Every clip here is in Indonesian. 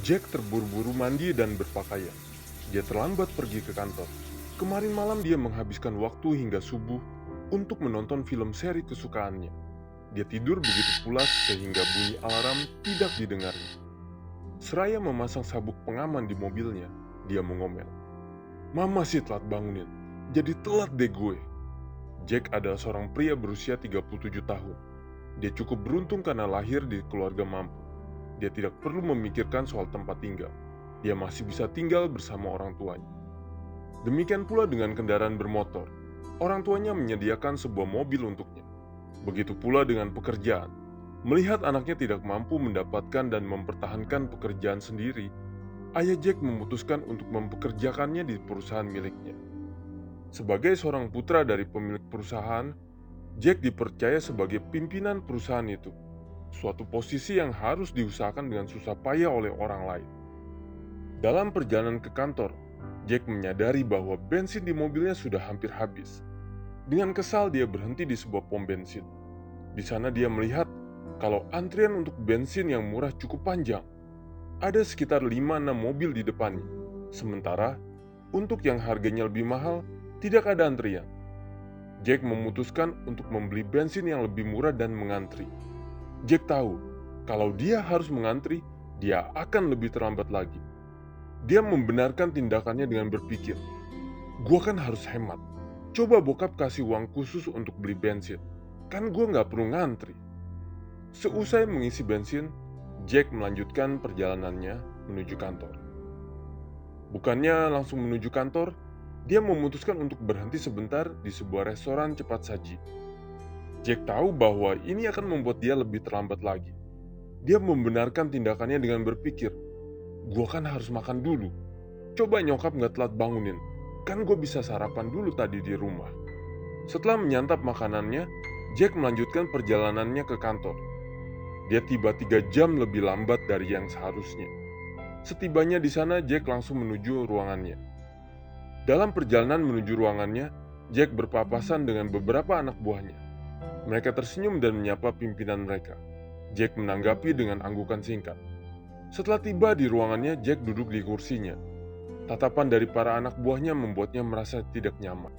Jack terburu-buru mandi dan berpakaian. Dia terlambat pergi ke kantor. Kemarin malam dia menghabiskan waktu hingga subuh untuk menonton film seri kesukaannya. Dia tidur begitu pulas sehingga bunyi alarm tidak didengarnya. Seraya memasang sabuk pengaman di mobilnya, dia mengomel. "Mama sih telat bangunin, jadi telat deh gue." Jack adalah seorang pria berusia 37 tahun. Dia cukup beruntung karena lahir di keluarga mampu. Dia tidak perlu memikirkan soal tempat tinggal. Dia masih bisa tinggal bersama orang tuanya. Demikian pula dengan kendaraan bermotor. Orang tuanya menyediakan sebuah mobil untuknya. Begitu pula dengan pekerjaan. Melihat anaknya tidak mampu mendapatkan dan mempertahankan pekerjaan sendiri, ayah Jack memutuskan untuk mempekerjakannya di perusahaan miliknya. Sebagai seorang putra dari pemilik perusahaan, Jack dipercaya sebagai pimpinan perusahaan itu. Suatu posisi yang harus diusahakan dengan susah payah oleh orang lain. Dalam perjalanan ke kantor, Jack menyadari bahwa bensin di mobilnya sudah hampir habis. Dengan kesal dia berhenti di sebuah pom bensin. Di sana dia melihat kalau antrian untuk bensin yang murah cukup panjang. Ada sekitar 5-6 mobil di depannya. Sementara untuk yang harganya lebih mahal, tidak ada antrian. Jack memutuskan untuk membeli bensin yang lebih murah dan mengantri. Jack tahu, kalau dia harus mengantri, dia akan lebih terlambat lagi. Dia membenarkan tindakannya dengan berpikir, "Gua kan harus hemat. Coba bokap kasih uang khusus untuk beli bensin. Kan gua nggak perlu ngantri." Seusai mengisi bensin, Jack melanjutkan perjalanannya menuju kantor. Bukannya langsung menuju kantor, dia memutuskan untuk berhenti sebentar di sebuah restoran cepat saji. Jack tahu bahwa ini akan membuat dia lebih terlambat lagi. Dia membenarkan tindakannya dengan berpikir, "Gua kan harus makan dulu. Coba nyokap nggak telat bangunin. Kan gue bisa sarapan dulu tadi di rumah." Setelah menyantap makanannya, Jack melanjutkan perjalanannya ke kantor. Dia tiba 3 jam lebih lambat dari yang seharusnya. Setibanya di sana, Jack langsung menuju ruangannya. Dalam perjalanan menuju ruangannya, Jack berpapasan dengan beberapa anak buahnya. Mereka tersenyum dan menyapa pimpinan mereka. Jack menanggapi dengan anggukan singkat. Setelah tiba di ruangannya, Jack duduk di kursinya. Tatapan dari para anak buahnya membuatnya merasa tidak nyaman.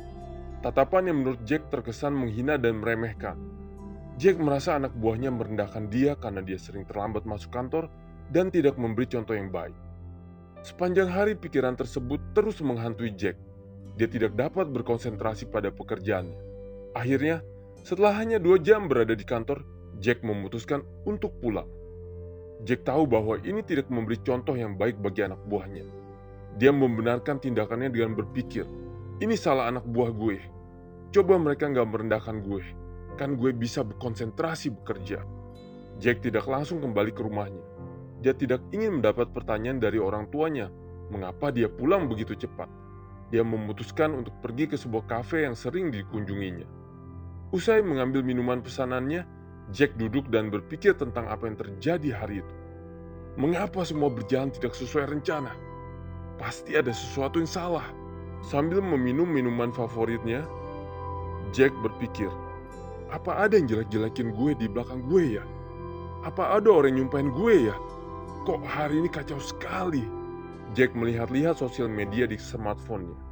Tatapan yang menurut Jack terkesan menghina dan meremehkan. Jack merasa anak buahnya merendahkan dia karena dia sering terlambat masuk kantor dan tidak memberi contoh yang baik. Sepanjang hari pikiran tersebut terus menghantui Jack. Dia tidak dapat berkonsentrasi pada pekerjaannya. Akhirnya, setelah hanya 2 jam berada di kantor, Jack memutuskan untuk pulang. Jack tahu bahwa ini tidak memberi contoh yang baik bagi anak buahnya. Dia membenarkan tindakannya dengan berpikir, "Ini salah anak buah gue. Coba mereka nggak merendahkan gue. Kan gue bisa berkonsentrasi bekerja." Jack tidak langsung kembali ke rumahnya. Dia tidak ingin mendapat pertanyaan dari orang tuanya, mengapa dia pulang begitu cepat. Dia memutuskan untuk pergi ke sebuah kafe yang sering dikunjunginya. Usai mengambil minuman pesanannya, Jack duduk dan berpikir tentang apa yang terjadi hari itu. Mengapa semua berjalan tidak sesuai rencana? Pasti ada sesuatu yang salah. Sambil meminum minuman favoritnya, Jack berpikir, apa ada yang jelek-jelekin gue di belakang gue ya? Apa ada orang yang nyumpahin gue ya? Kok hari ini kacau sekali? Jack melihat-lihat sosial media di smartphone-nya.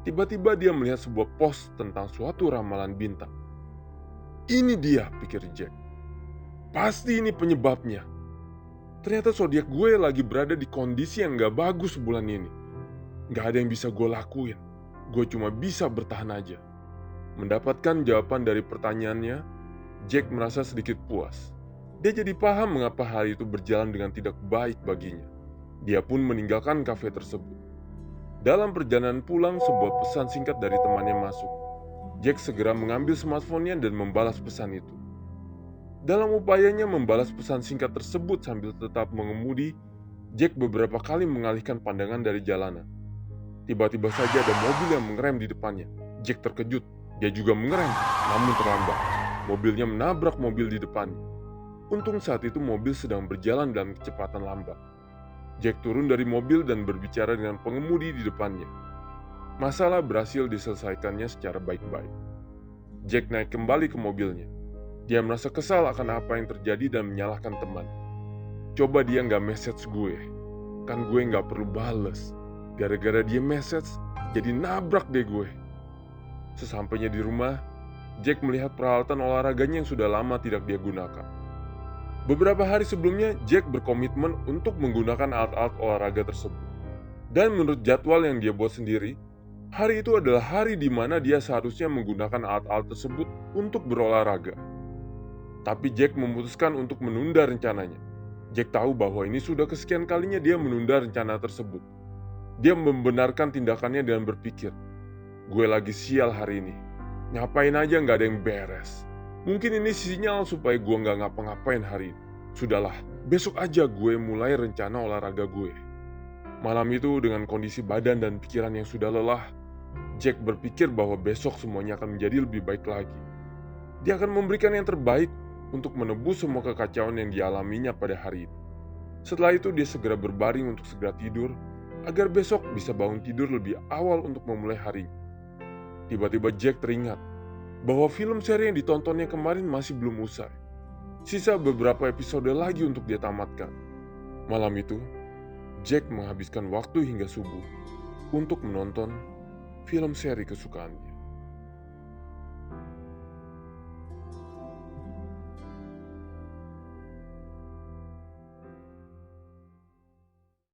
Tiba-tiba dia melihat sebuah post tentang suatu ramalan bintang. Ini dia, pikir Jack. Pasti ini penyebabnya. Ternyata zodiak gue lagi berada di kondisi yang gak bagus bulan ini. Gak ada yang bisa gue lakuin. Gue cuma bisa bertahan aja. Mendapatkan jawaban dari pertanyaannya, Jack merasa sedikit puas. Dia jadi paham mengapa hari itu berjalan dengan tidak baik baginya. Dia pun meninggalkan kafe tersebut. Dalam perjalanan pulang, sebuah pesan singkat dari temannya masuk. Jack segera mengambil smartphone-nya dan membalas pesan itu. Dalam upayanya membalas pesan singkat tersebut sambil tetap mengemudi, Jack beberapa kali mengalihkan pandangan dari jalanan. Tiba-tiba saja ada mobil yang mengerem di depannya. Jack terkejut. Dia juga mengerem, namun terlambat. Mobilnya menabrak mobil di depannya. Untung saat itu mobil sedang berjalan dalam kecepatan lambat. Jack turun dari mobil dan berbicara dengan pengemudi di depannya. Masalah berhasil diselesaikannya secara baik-baik. Jack naik kembali ke mobilnya. Dia merasa kesal akan apa yang terjadi dan menyalahkan teman. Coba dia nggak message gue. kan gue nggak perlu bales. Gara-gara dia message, jadi nabrak deh gue. Sesampainya di rumah, Jack melihat peralatan olahraganya yang sudah lama tidak dia gunakan. Beberapa hari sebelumnya, Jack berkomitmen untuk menggunakan alat-alat olahraga tersebut. Dan menurut jadwal yang dia buat sendiri, hari itu adalah hari di mana dia seharusnya menggunakan alat-alat tersebut untuk berolahraga. Tapi Jack memutuskan untuk menunda rencananya. Jack tahu bahwa ini sudah kesekian kalinya dia menunda rencana tersebut. Dia membenarkan tindakannya dengan berpikir, gue lagi sial hari ini. Ngapain aja nggak ada yang beres. Mungkin ini sinyal supaya gue nggak ngapa-ngapain hari ini. Sudahlah, besok aja gue mulai rencana olahraga gue. Malam itu dengan kondisi badan dan pikiran yang sudah lelah, Jack berpikir bahwa besok semuanya akan menjadi lebih baik lagi. Dia akan memberikan yang terbaik untuk menebus semua kekacauan yang dialaminya pada hari itu. Setelah itu dia segera berbaring untuk segera tidur, agar besok bisa bangun tidur lebih awal untuk memulai harinya. Tiba-tiba Jack teringat bahwa film seri yang ditontonnya kemarin masih belum usai. Sisa beberapa episode lagi untuk dia tamatkan. Malam itu, Jack menghabiskan waktu hingga subuh untuk menonton film seri kesukaannya.